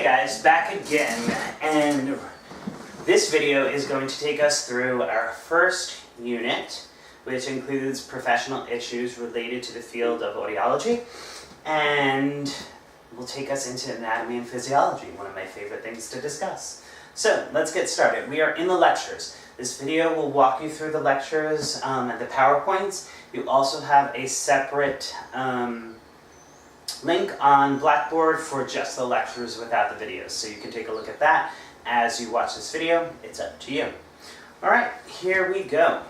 Hey guys, back again, and this video is going to take us through our first unit, which includes professional issues related to the field of audiology, and will take us into anatomy and physiology, one of my favorite things to discuss. So let's get started. We are in the lectures. This video will walk you through the lectures and the PowerPoints. You also have a separate link on Blackboard for just the lectures without the videos, so you can take a look at that as you watch this video. It's up to you. Alright, here we go.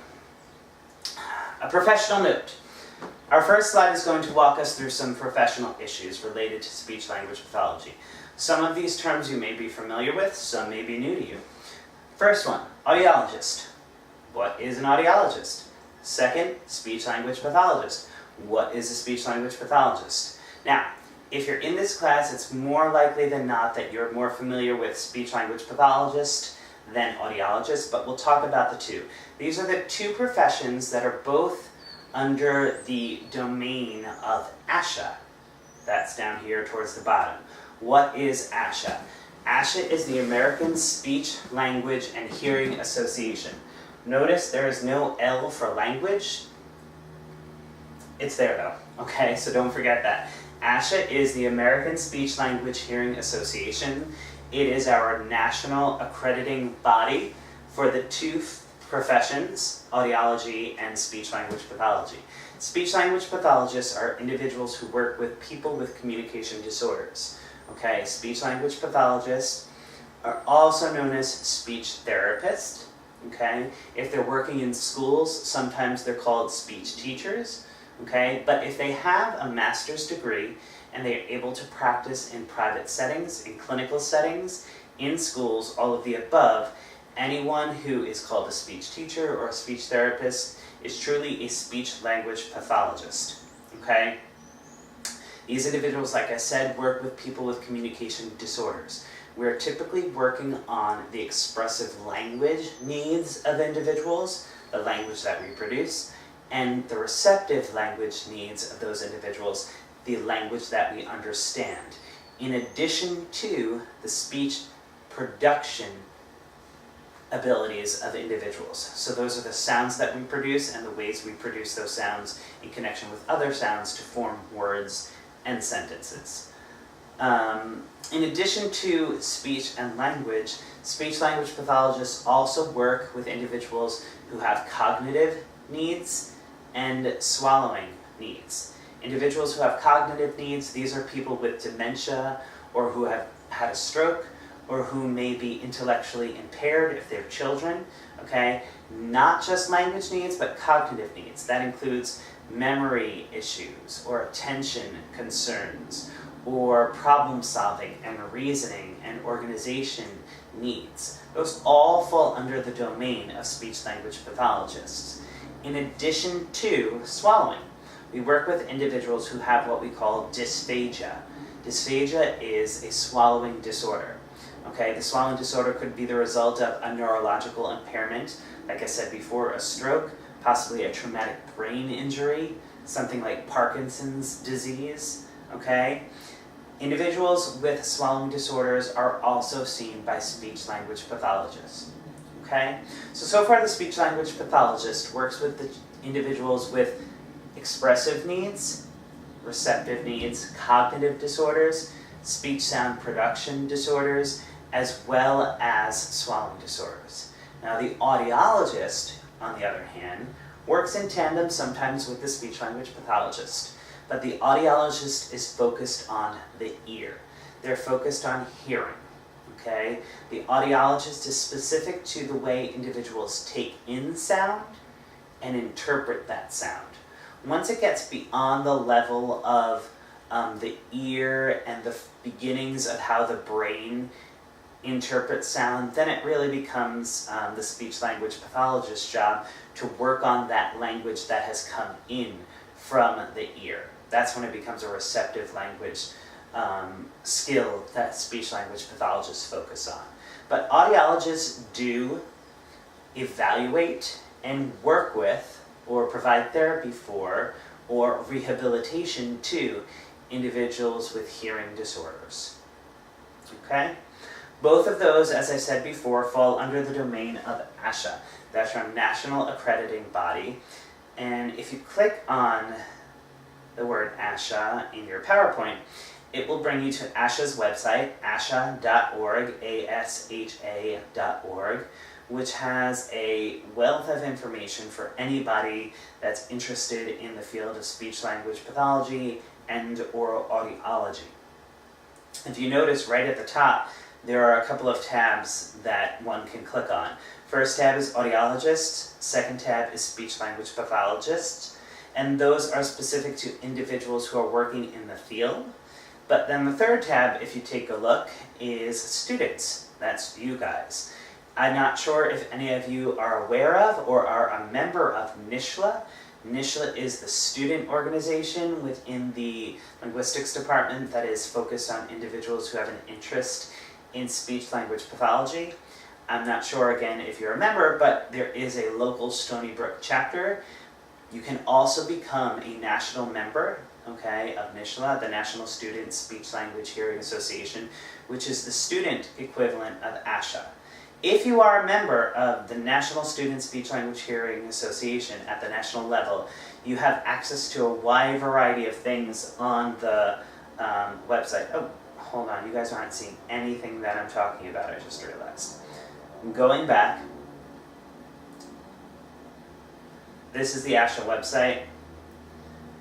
A professional note. Our first slide is going to walk us through some professional issues related to speech-language pathology. Some of these terms you may be familiar with, some may be new to you. First one, audiologist. What is an audiologist? Second, speech-language pathologist. What is a speech-language pathologist? Now, if you're in this class, it's more likely than not that you're more familiar with speech-language pathologist than audiologist, but we'll talk about the two. These are the two professions that are both under the domain of ASHA. That's down here towards the bottom. What is ASHA? ASHA is the American Speech, Language, and Hearing Association. Notice there is no L for language. It's there though, okay? So don't forget that. ASHA is the American Speech, Language, Hearing Association. It is our national accrediting body for the two professions, audiology and speech-language pathology. Speech-language pathologists are individuals who work with people with communication disorders. Okay, speech-language pathologists are also known as speech therapists. Okay, if they're working in schools, sometimes they're called speech teachers. Okay, but if they have a master's degree and they are able to practice in private settings, in clinical settings, in schools, all of the above, anyone who is called a speech teacher or a speech therapist is truly a speech-language pathologist. Okay? These individuals, like I said, work with people with communication disorders. We're typically working on the expressive language needs of individuals, the language that we produce, and the receptive language needs of those individuals, the language that we understand, in addition to the speech production abilities of individuals. So those are the sounds that we produce and the ways we produce those sounds in connection with other sounds to form words and sentences. In addition to speech and language, speech-language pathologists also work with individuals who have cognitive needs and swallowing needs. Individuals who have cognitive needs, these are people with dementia or who have had a stroke or who may be intellectually impaired if they're children, okay? Not just language needs, but cognitive needs. That includes memory issues or attention concerns or problem solving and reasoning and organization needs. Those all fall under the domain of speech-language pathologists. In addition to swallowing, we work with individuals who have what we call dysphagia. Dysphagia is a swallowing disorder. Okay, the swallowing disorder could be the result of a neurological impairment, like I said before, a stroke, possibly a traumatic brain injury, something like Parkinson's disease, okay? Individuals with swallowing disorders are also seen by speech-language pathologists. Okay? So far the speech-language pathologist works with the individuals with expressive needs, receptive needs, cognitive disorders, speech sound production disorders, as well as swallowing disorders. Now the audiologist, on the other hand, works in tandem sometimes with the speech-language pathologist, but the audiologist is focused on the ear. They're focused on hearing. Okay? The audiologist is specific to the way individuals take in sound and interpret that sound. Once it gets beyond the level of the ear and the beginnings of how the brain interprets sound, then it really becomes the speech-language pathologist's job to work on that language that has come in from the ear. That's when it becomes a receptive language skill that speech-language pathologists focus on. But audiologists do evaluate and work with or provide therapy for or rehabilitation to individuals with hearing disorders. Okay? Both of those, as I said before, fall under the domain of ASHA. That's our National Accrediting Body. And if you click on the word ASHA in your PowerPoint, it will bring you to ASHA's website, asha.org, ASHA.org, which has a wealth of information for anybody that's interested in the field of speech-language pathology and oral audiology. If you notice right at the top, there are a couple of tabs that one can click on. First tab is audiologist, second tab is speech-language pathologist, and those are specific to individuals who are working in the field. But then the third tab, if you take a look, is students. That's you guys. I'm not sure if any of you are aware of or are a member of NISHLA. NISHLA is the student organization within the linguistics department that is focused on individuals who have an interest in speech-language pathology. I'm not sure, again, if you're a member, but there is a local Stony Brook chapter. You can also become a national member, okay, of NISHLA, the National Student Speech Language Hearing Association, which is the student equivalent of ASHA. If you are a member of the National Student Speech Language Hearing Association at the national level, you have access to a wide variety of things on the website. Oh, hold on, you guys aren't seeing anything that I'm talking about, I just realized. Going back, this is the ASHA website.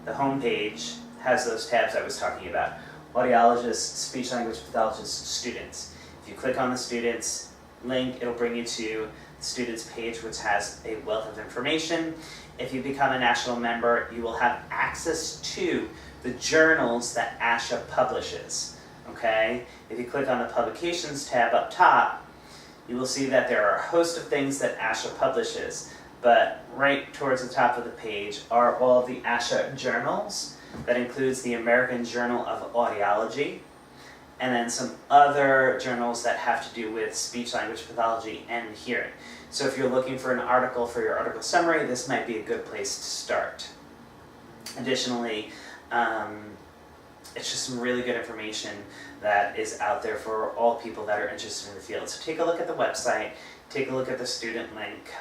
The home page has those tabs I was talking about. Audiologists, speech-language pathologists, students. If you click on the students link, it'll bring you to the students page, which has a wealth of information. If you become a national member, you will have access to the journals that ASHA publishes. Okay? If you click on the publications tab up top, you will see that there are a host of things that ASHA publishes, but right towards the top of the page are all of the ASHA journals. That includes the American Journal of Audiology, and then some other journals that have to do with speech-language pathology and hearing. So if you're looking for an article for your article summary, this might be a good place to start. Additionally, it's just some really good information that is out there for all people that are interested in the field. So take a look at the website, take a look at the student link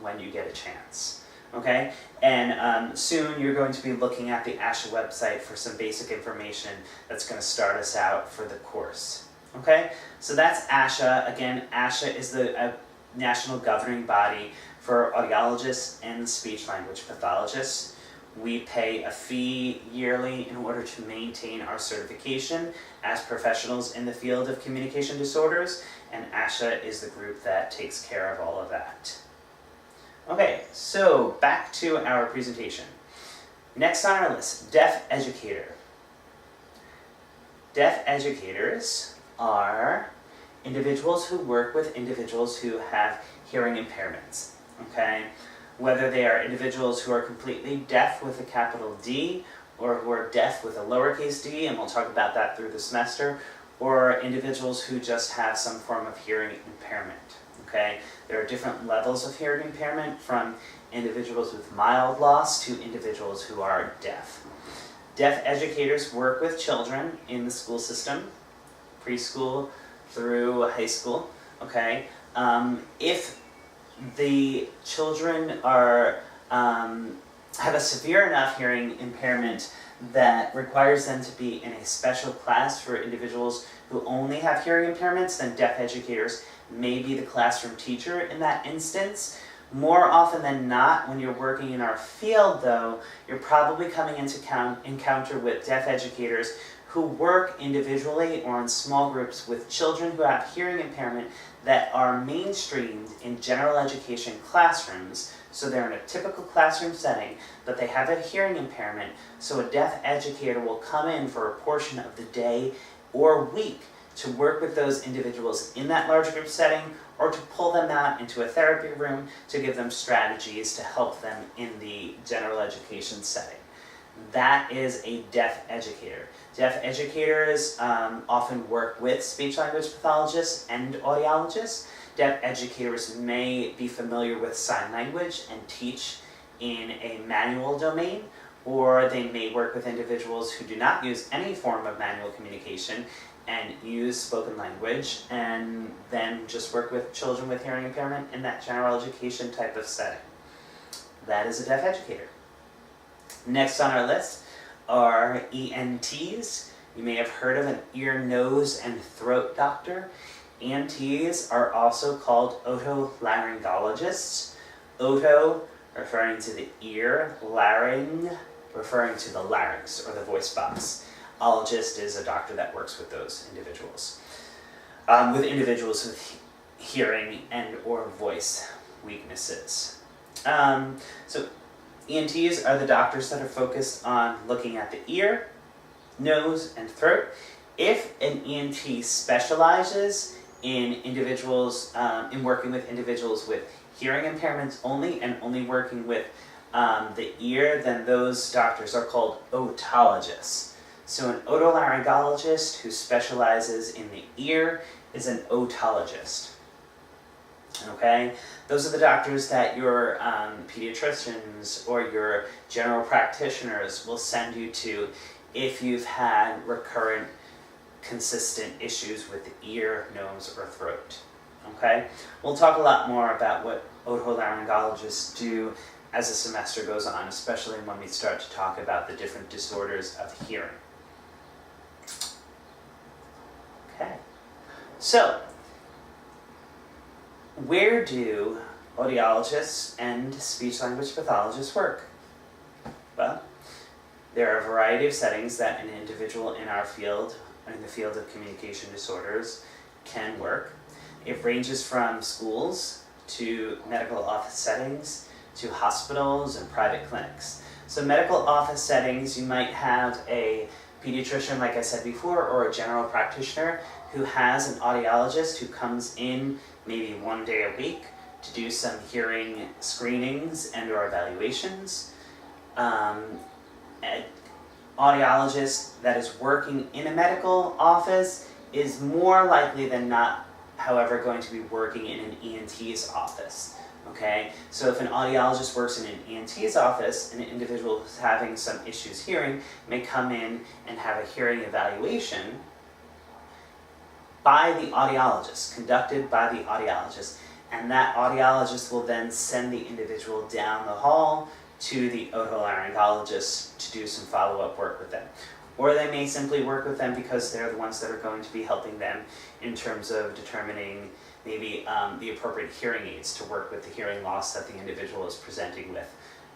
when you get a chance. Okay? And soon you're going to be looking at the ASHA website for some basic information that's going to start us out for the course. Okay? So that's ASHA. Again, ASHA is the national governing body for audiologists and speech-language pathologists. We pay a fee yearly in order to maintain our certification as professionals in the field of communication disorders, and ASHA is the group that takes care of all of that. Okay, so back to our presentation. Next on our list, deaf educator. Deaf educators are individuals who work with individuals who have hearing impairments, okay? Whether they are individuals who are completely deaf with a capital D, or who are deaf with a lowercase d, and we'll talk about that through the semester, or individuals who just have some form of hearing impairment, okay? There are different levels of hearing impairment, from individuals with mild loss to individuals who are deaf. Deaf educators work with children in the school system, preschool through high school, okay? If the children are have a severe enough hearing impairment that requires them to be in a special class for individuals who only have hearing impairments, then deaf educators may be the classroom teacher in that instance. More often than not, when you're working in our field though, you're probably coming into encounter with deaf educators who work individually or in small groups with children who have hearing impairment that are mainstreamed in general education classrooms. So they're in a typical classroom setting, but they have a hearing impairment, so a deaf educator will come in for a portion of the day or week to work with those individuals in that large group setting, or to pull them out into a therapy room to give them strategies to help them in the general education setting. That is a deaf educator. Deaf educators often work with speech-language pathologists and audiologists. Deaf educators may be familiar with sign language and teach in a manual domain, or they may work with individuals who do not use any form of manual communication and use spoken language, and then just work with children with hearing impairment in that general education type of setting. That is a deaf educator. Next on our list are ENTs. You may have heard of an ear, nose, and throat doctor. ENTs are also called otolaryngologists. Oto referring to the ear, laryng referring to the larynx or the voice box. Ologist is a doctor that works with those individuals. With hearing and or voice weaknesses. So ENTs are the doctors that are focused on looking at the ear, nose, and throat. If an ENT specializes in individuals, in working with individuals with hearing impairments only and only working with the ear, then those doctors are called otologists. So an otolaryngologist who specializes in the ear is an otologist. Okay? Those are the doctors that your pediatricians or your general practitioners will send you to if you've had recurrent, consistent issues with the ear, nose, or throat. Okay? We'll talk a lot more about what otolaryngologists do as the semester goes on, especially when we start to talk about the different disorders of hearing. Okay, so where do audiologists and speech-language pathologists work? Well, there are a variety of settings that an individual in our field, in the field of communication disorders, can work. It ranges from schools to medical office settings to hospitals and private clinics. So medical office settings, you might have a pediatrician, like I said before, or a general practitioner who has an audiologist who comes in maybe one day a week to do some hearing screenings and or evaluations. An audiologist that is working in a medical office is more likely than not, however, going to be working in an ENT's office. Okay, so if an audiologist works in an ENT's office, an individual who's having some issues hearing may come in and have a hearing evaluation by the audiologist, conducted by the audiologist, and that audiologist will then send the individual down the hall to the otolaryngologist to do some follow-up work with them. Or they may simply work with them because they're the ones that are going to be helping them in terms of determining maybe the appropriate hearing aids to work with the hearing loss that the individual is presenting with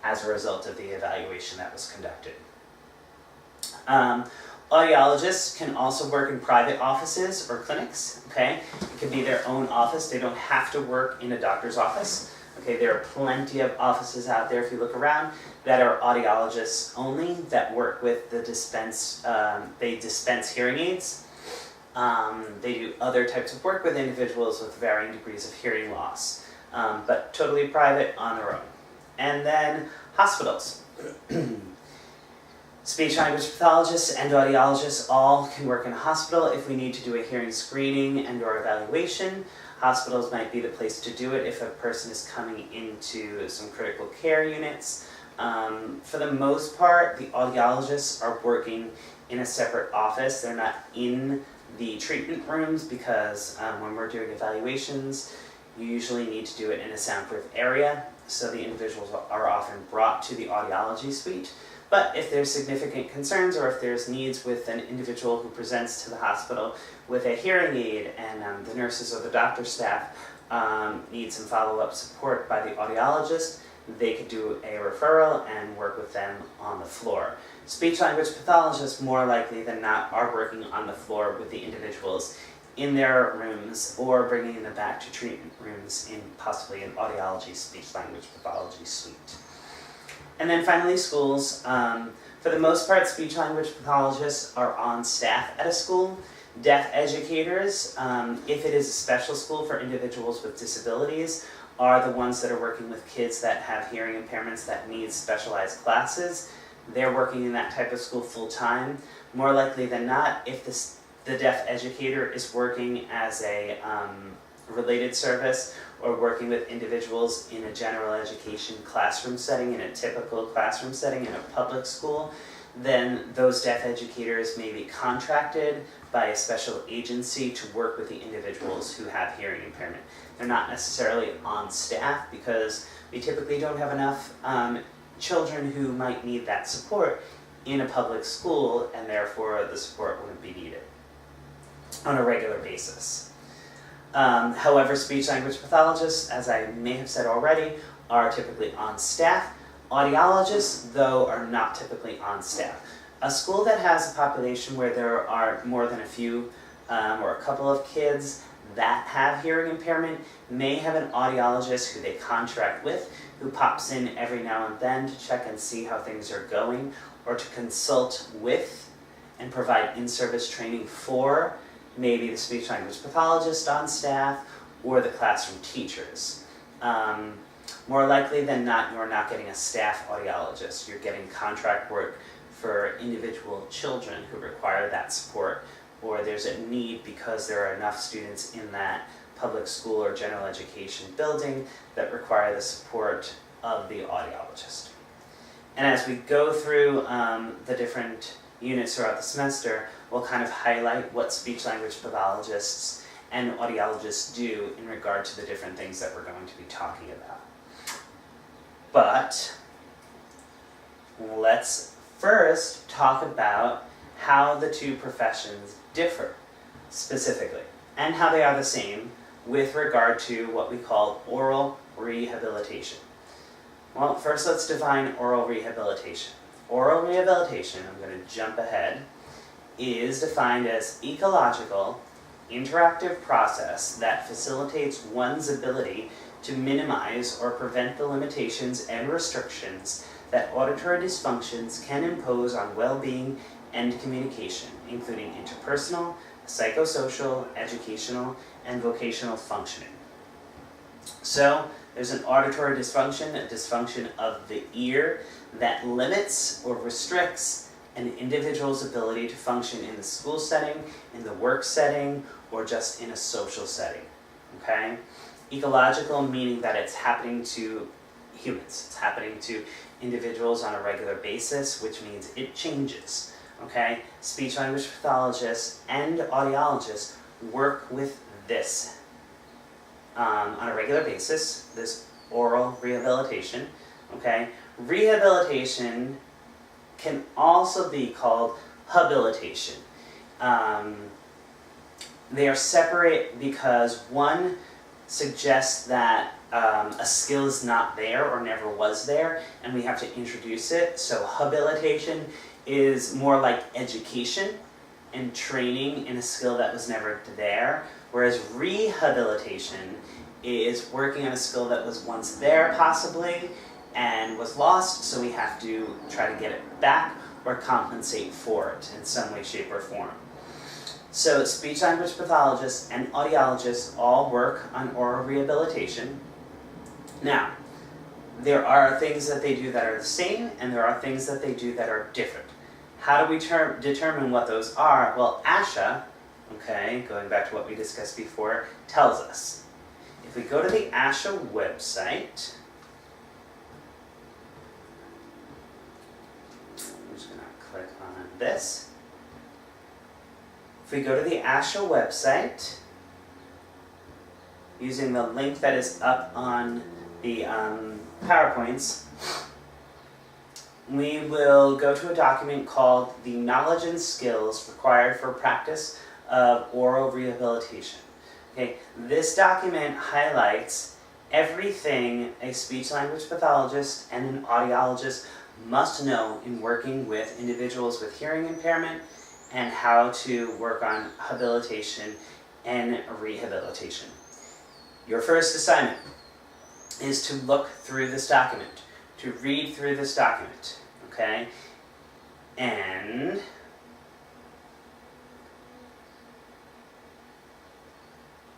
as a result of the evaluation that was conducted. Audiologists can also work in private offices or clinics, okay? It could be their own office. They don't have to work in a doctor's office. Okay, there are plenty of offices out there, if you look around, that are audiologists only, that work with the they dispense hearing aids. They do other types of work with individuals with varying degrees of hearing loss, but totally private on their own. And then hospitals. Speech-language pathologists and audiologists all can work in a hospital if we need to do a hearing screening and or evaluation. Hospitals might be the place to do it if a person is coming into some critical care units. For the most part, the audiologists are working in a separate office. They're not in the treatment rooms because when we're doing evaluations, you usually need to do it in a soundproof area, so the individuals are often brought to the audiology suite. But if there's significant concerns or if there's needs with an individual who presents to the hospital with a hearing aid and the nurses or the doctor staff need some follow-up support by the audiologist, they could do a referral and work with them on the floor. Speech-language pathologists, more likely than not, are working on the floor with the individuals in their rooms or bringing them back to treatment rooms in possibly an audiology speech-language pathology suite. And then finally, schools. For the most part, speech-language pathologists are on staff at a school. Deaf educators, if it is a special school for individuals with disabilities, are the ones that are working with kids that have hearing impairments that need specialized classes. They're working in that type of school full-time. More likely than not, if the deaf educator is working as a related service or working with individuals in a general education classroom setting, in a typical classroom setting in a public school, then those deaf educators may be contracted by a special agency to work with the individuals who have hearing impairment. They're not necessarily on staff because we typically don't have enough children who might need that support in a public school, and therefore the support wouldn't be needed on a regular basis. However, speech-language pathologists, as I may have said already, are typically on staff. Audiologists, though, are not typically on staff. A school that has a population where there are more than a few or a couple of kids that have hearing impairment may have an audiologist who they contract with, who pops in every now and then to check and see how things are going, or to consult with and provide in-service training for maybe the speech-language pathologist on staff or the classroom teachers. More likely than not, you're not getting a staff audiologist. You're getting contract work for individual children who require that support, or there's a need because there are enough students in that public school or general education building that require the support of the audiologist. And as we go through the different units throughout the semester, we'll kind of highlight what speech-language pathologists and audiologists do in regard to the different things that we're going to be talking about. But let's first talk about how the two professions differ specifically, and how they are the same with regard to what we call oral rehabilitation. Well, first let's define oral rehabilitation. Oral rehabilitation, I'm going to jump ahead, is defined as ecological, interactive process that facilitates one's ability to minimize or prevent the limitations and restrictions that auditory dysfunctions can impose on well-being and communication, including interpersonal, psychosocial, educational, and vocational functioning. So, there's an auditory dysfunction, a dysfunction of the ear that limits or restricts an individual's ability to function in the school setting, in the work setting, or just in a social setting, okay? Ecological meaning that it's happening to humans, it's happening to individuals on a regular basis, which means it changes, okay? Speech-language pathologists and audiologists work with this on a regular basis, this oral rehabilitation, okay? Rehabilitation can also be called habilitation. They are separate because one suggests that a skill is not there or never was there, and we have to introduce it. So habilitation is more like education and training in a skill that was never there, whereas rehabilitation is working on a skill that was once there possibly and was lost, so we have to try to get it back or compensate for it in some way, shape, or form. So speech-language pathologists and audiologists all work on oral rehabilitation. Now, there are things that they do that are the same, and there are things that they do that are different. How do we determine what those are? Well, ASHA, okay, going back to what we discussed before, tells us. If we go to the ASHA website, I'm just going to click on this. If we go to the ASHA website, using the link that is up on the PowerPoints, we will go to a document called the Knowledge and Skills Required for Practice of Oral Rehabilitation. Okay, this document highlights everything a speech-language pathologist and an audiologist must know in working with individuals with hearing impairment and how to work on habilitation and rehabilitation. Your first assignment is to look through this document, to read through this document, okay? And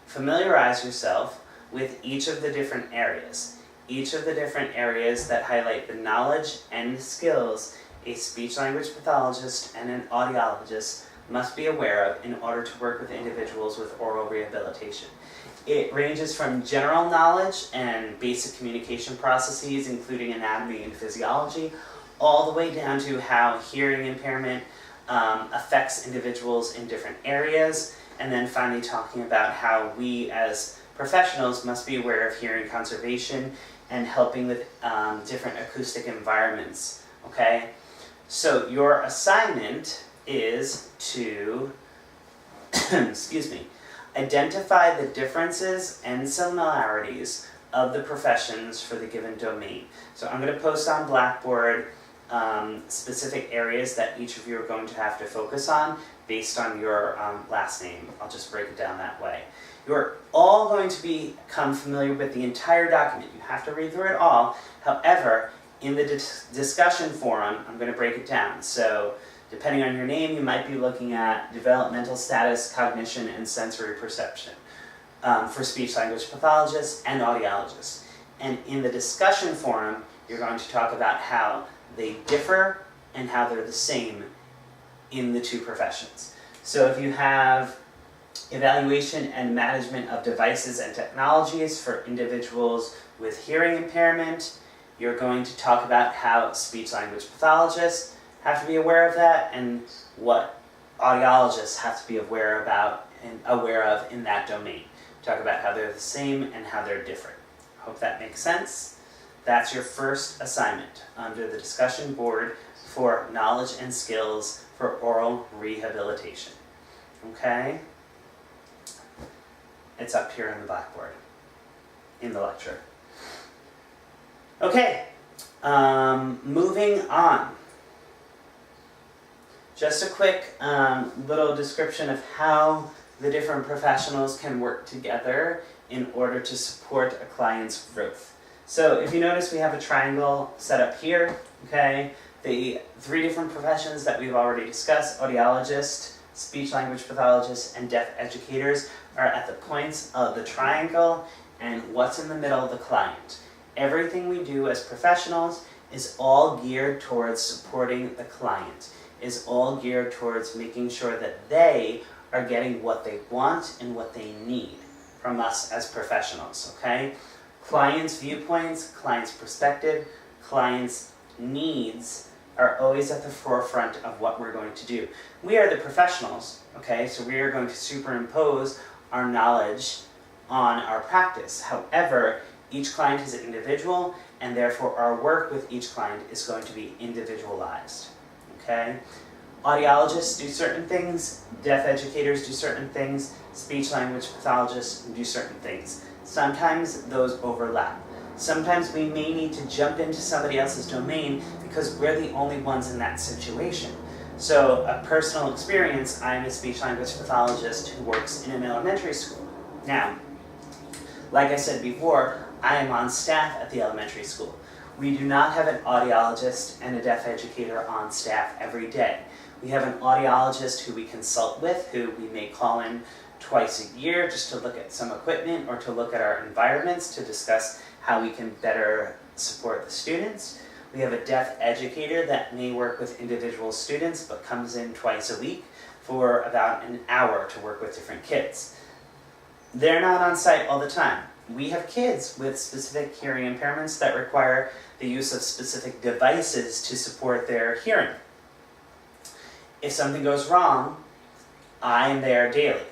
familiarize yourself with each of the different areas. Each of the different areas that highlight the knowledge and skills a speech-language pathologist and an audiologist must be aware of in order to work with individuals with oral rehabilitation. It ranges from general knowledge and basic communication processes, including anatomy and physiology, all the way down to how hearing impairment affects individuals in different areas, and then finally talking about how we as professionals must be aware of hearing conservation and helping with different acoustic environments, okay? So your assignment is to, excuse me, identify the differences and similarities of the professions for the given domain. So I'm going to post on Blackboard specific areas that each of you are going to have to focus on based on your last name. I'll just break it down that way. You're all going to become familiar with the entire document. You have to read through it all. However, in the discussion forum, I'm going to break it down. So depending on your name, you might be looking at developmental status, cognition, and sensory perception for speech-language pathologists and audiologists. And in the discussion forum, you're going to talk about how they differ and how they're the same in the two professions. So if you have evaluation and management of devices and technologies for individuals with hearing impairment, you're going to talk about how speech-language pathologists have to be aware of that and what audiologists have to be aware of in that domain. Talk about how they're the same and how they're different. Hope that makes sense. That's your first assignment under the discussion board for knowledge and skills for oral rehabilitation. Okay? It's up here on the blackboard in the lecture. Okay, moving on. Just a quick little description of how the different professionals can work together in order to support a client's growth. So if you notice, we have a triangle set up here, okay? The three different professions that we've already discussed, audiologist, speech-language pathologists, and deaf educators, are at the points of the triangle, and what's in the middle, the client. Everything we do as professionals is all geared towards supporting the client, is all geared towards making sure that they are getting what they want and what they need from us as professionals, okay? Clients' viewpoints, clients' perspective, clients' needs are always at the forefront of what we're going to do. We are the professionals, okay? So we are going to superimpose our knowledge on our practice. However, each client is an individual, and therefore our work with each client is going to be individualized, okay? Audiologists do certain things, deaf educators do certain things, speech-language pathologists do certain things. Sometimes those overlap. Sometimes we may need to jump into somebody else's domain because we're the only ones in that situation. So, a personal experience, I'm a speech-language pathologist who works in an elementary school. Now, like I said before, I am on staff at the elementary school. We do not have an audiologist and a deaf educator on staff every day. We have an audiologist who we consult with, who we may call in twice a year just to look at some equipment or to look at our environments to discuss how we can better support the students. We have a deaf educator that may work with individual students but comes in twice a week for about an hour to work with different kids. They're not on site all the time. We have kids with specific hearing impairments that require the use of specific devices to support their hearing. If something goes wrong, I am there daily.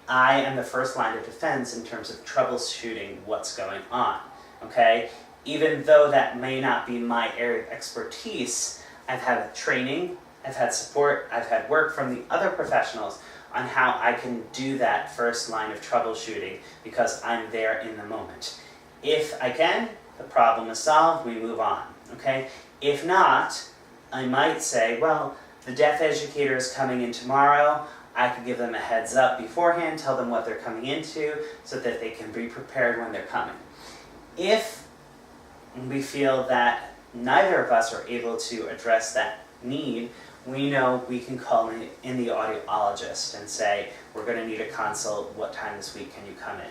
I am the first line of defense in terms of troubleshooting what's going on, okay? Even though that may not be my area of expertise, I've had training, I've had support, I've had work from the other professionals on how I can do that first line of troubleshooting because I'm there in the moment. If I can, the problem is solved, we move on, okay? If not, I might say, well, the deaf educator is coming in tomorrow. I could give them a heads up beforehand, tell them what they're coming into so that they can be prepared when they're coming. If we feel that neither of us are able to address that need, we know we can call in the audiologist and say, we're going to need a consult, what time this week can you come in?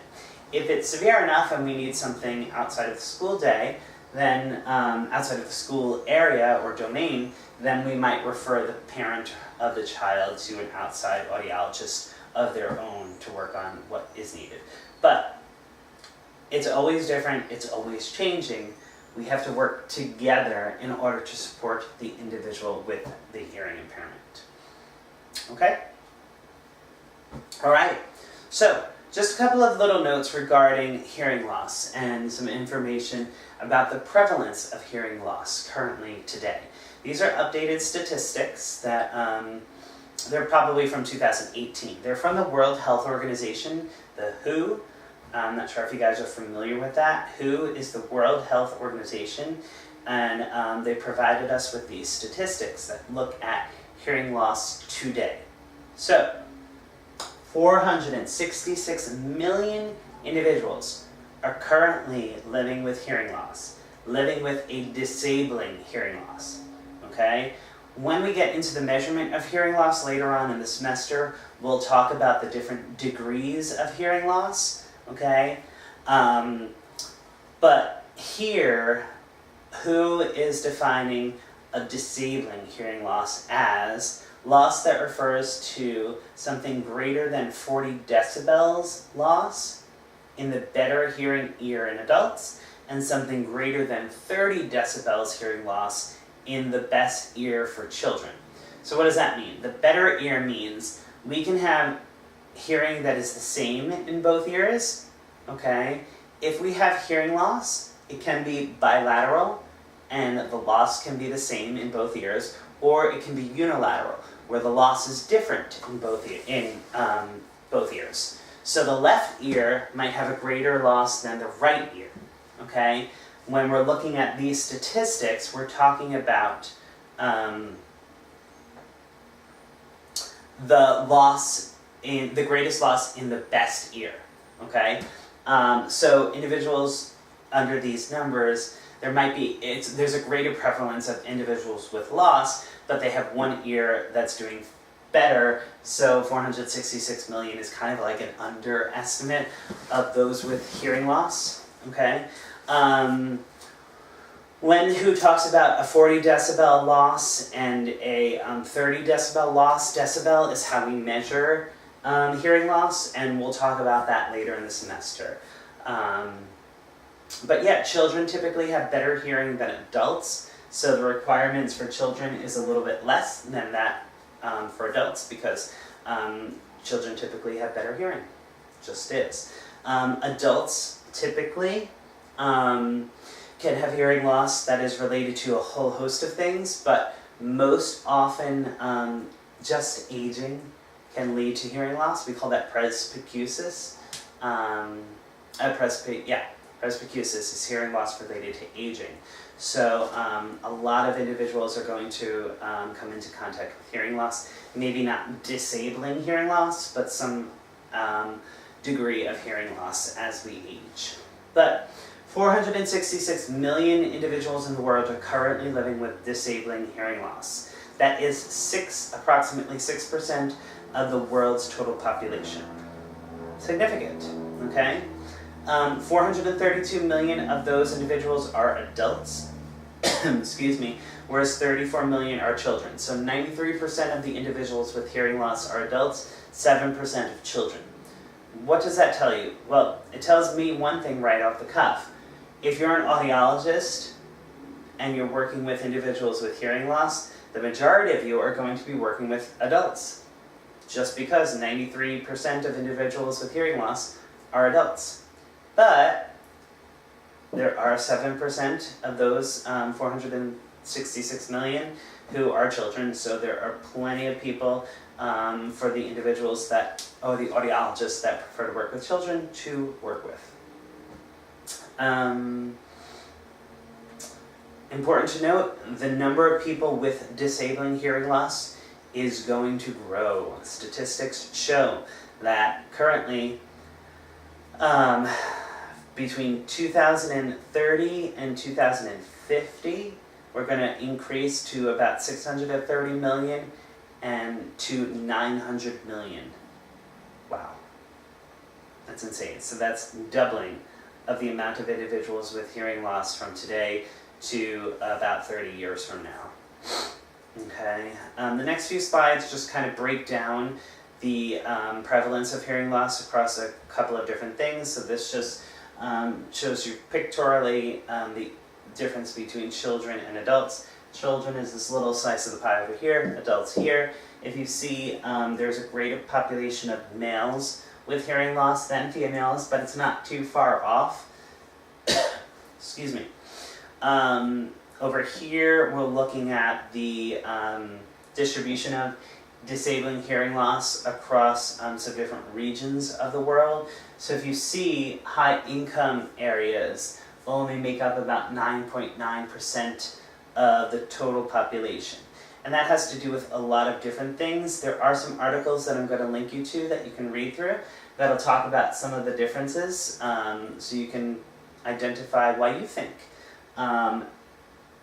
If it's severe enough and we need something outside of the school day, then outside of the school area or domain, then we might refer the parent of the child to an outside audiologist of their own to work on what is needed. But it's always different, it's always changing, We have to work together in order to support the individual with the hearing impairment. Okay? All right. So, just a couple of little notes regarding hearing loss and some information about the prevalence of hearing loss currently today. These are updated statistics that they're probably from 2018. They're from the World Health Organization, the WHO. I'm not sure if you guys are familiar with that. WHO is the World Health Organization, and they provided us with these statistics that look at hearing loss today. So, 466 million individuals are currently living with hearing loss, living with a disabling hearing loss, okay? When we get into the measurement of hearing loss later on in the semester, we'll talk about the different degrees of hearing loss, okay? But here, WHO is defining a disabling hearing loss as loss that refers to something greater than 40 decibels loss in the better hearing ear in adults, and something greater than 30 decibels hearing loss in the best ear for children. So what does that mean? The better ear means we can have hearing that is the same in both ears, okay? If we have hearing loss, it can be bilateral, and the loss can be the same in both ears, or it can be unilateral, where the loss is different in both ears. So the left ear might have a greater loss than the right ear, okay? When we're looking at these statistics, we're talking about the greatest loss in the best ear, okay? So individuals under these numbers, there's a greater prevalence of individuals with loss, but they have one ear that's doing better, so 466 million is kind of like an underestimate of those with hearing loss, okay? When WHO talks about a 40 decibel loss and a 30 decibel loss, decibel is how we measure hearing loss, and we'll talk about that later in the semester. But yeah, children typically have better hearing than adults, so the requirements for children is a little bit less than that for adults, because children typically have better hearing, just is. Adults typically can have hearing loss that is related to a whole host of things, but most often just aging can lead to hearing loss. We call that presbycusis. Presbycusis is hearing loss related to aging. So a lot of individuals are going to come into contact with hearing loss, maybe not disabling hearing loss, but some degree of hearing loss as we age. But 466 million individuals in the world are currently living with disabling hearing loss. That is approximately 6% of the world's total population. Significant, okay? 432 million of those individuals are adults, excuse me, whereas 34 million are children. So 93% of the individuals with hearing loss are adults, 7% of children. What does that tell you? Well, it tells me one thing right off the cuff. If you're an audiologist and you're working with individuals with hearing loss, the majority of you are going to be working with adults, just because 93% of individuals with hearing loss are adults. But there are 7% of those 466 million who are children, so there are plenty of people for the individuals the audiologists that prefer to work with children to work with. Important to note, the number of people with disabling hearing loss is going to grow. Statistics show that currently, between 2030 and 2050, we're going to increase to about 630 million and to 900 million. Wow. That's insane. So that's doubling of the amount of individuals with hearing loss from today to about 30 years from now. Okay. The next few slides just kind of break down the prevalence of hearing loss across a couple of different things. So this just shows you pictorially difference between children and adults. Children is this little slice of the pie over here, adults here. If you see, there's a greater population of males with hearing loss than females, but it's not too far off. Excuse me. Over here, we're looking at the distribution of disabling hearing loss across some different regions of the world. So if you see, high income areas only make up about 9.9% of the total population. And that has to do with a lot of different things. There are some articles that I'm going to link you to that you can read through that'll talk about some of the differences, so you can identify why you think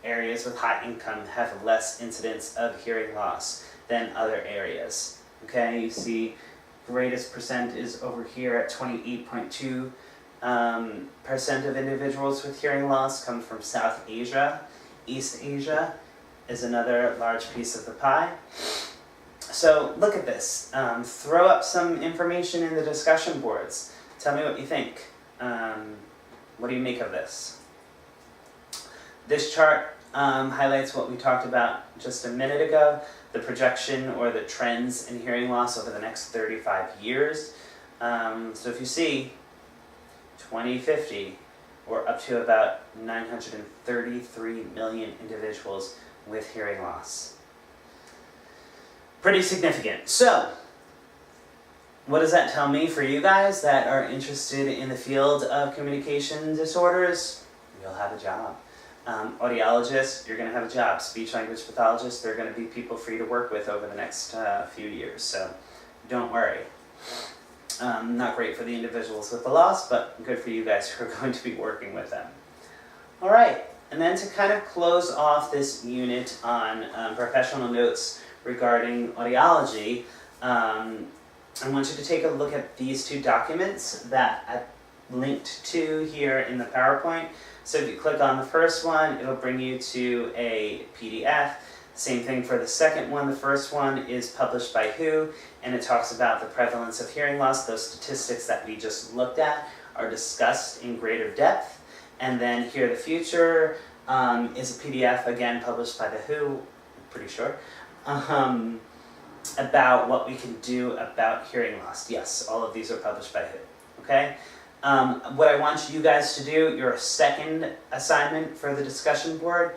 areas with high income have less incidence of hearing loss than other areas. Okay, you see greatest percent is over here at 28.2% of individuals with hearing loss come from South Asia. East Asia is another large piece of the pie. So look at this. Throw up some information in the discussion boards. Tell me what you think. What do you make of this? This chart highlights what we talked about just a minute ago, the projection or the trends in hearing loss over the next 35 years. So if you see 2050, we're up to about 933 million individuals with hearing loss. Pretty significant. So, what does that tell me for you guys that are interested in the field of communication disorders? You'll have a job. Audiologists, you're going to have a job. Speech-language pathologists, they're going to be people for you to work with over the next few years. So, don't worry. Not great for the individuals with the loss, but good for you guys who are going to be working with them. All right, and then to kind of close off this unit on professional notes regarding audiology, I want you to take a look at these two documents that I linked to here in the PowerPoint. So if you click on the first one, it'll bring you to a PDF. Same thing for the second one. The first one is published by WHO, and it talks about the prevalence of hearing loss. Those statistics that we just looked at are discussed in greater depth. And then Hear the Future is a PDF, again, published by the WHO, I'm pretty sure, about what we can do about hearing loss. Yes, all of these are published by WHO, okay? What I want you guys to do, your second assignment for the discussion board,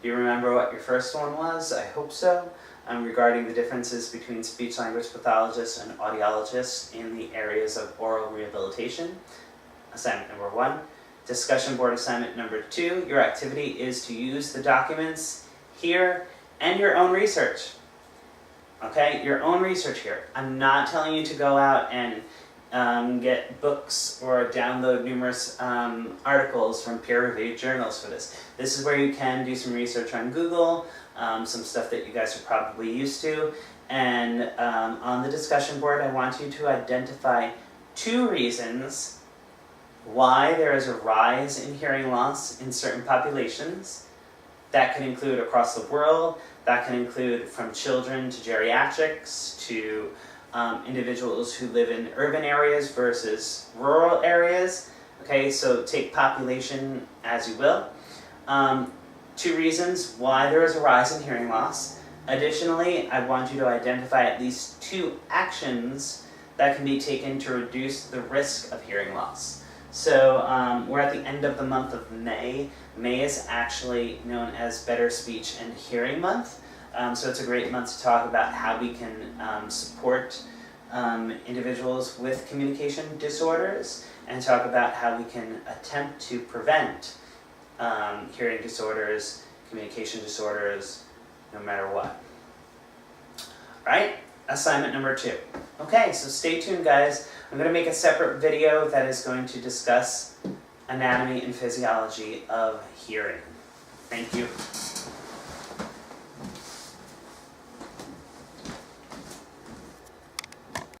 do you remember what your first one was? I hope so. Regarding the differences between speech-language pathologists and audiologists in the areas of oral rehabilitation. Assignment number 1. Discussion board assignment number 2. Your activity is to use the documents here and your own research. Okay, your own research here. I'm not telling you to go out and get books or download numerous articles from peer-reviewed journals for this. This is where you can do some research on Google, some stuff that you guys are probably used to. And on the discussion board, I want you to identify 2 reasons why there is a rise in hearing loss in certain populations. That can include across the world. That can include from children to geriatrics to individuals who live in urban areas versus rural areas. Okay, so take population as you will. 2 reasons why there is a rise in hearing loss. Additionally, I want you to identify at least 2 actions that can be taken to reduce the risk of hearing loss. So we're at the end of the month of May. May is actually known as Better Speech and Hearing Month. So it's a great month to talk about how we can support individuals with communication disorders and talk about how we can attempt to prevent hearing disorders, communication disorders, no matter what. Right? Assignment number 2. Okay, so stay tuned, guys. I'm going to make a separate video that is going to discuss anatomy and physiology of hearing. Thank you.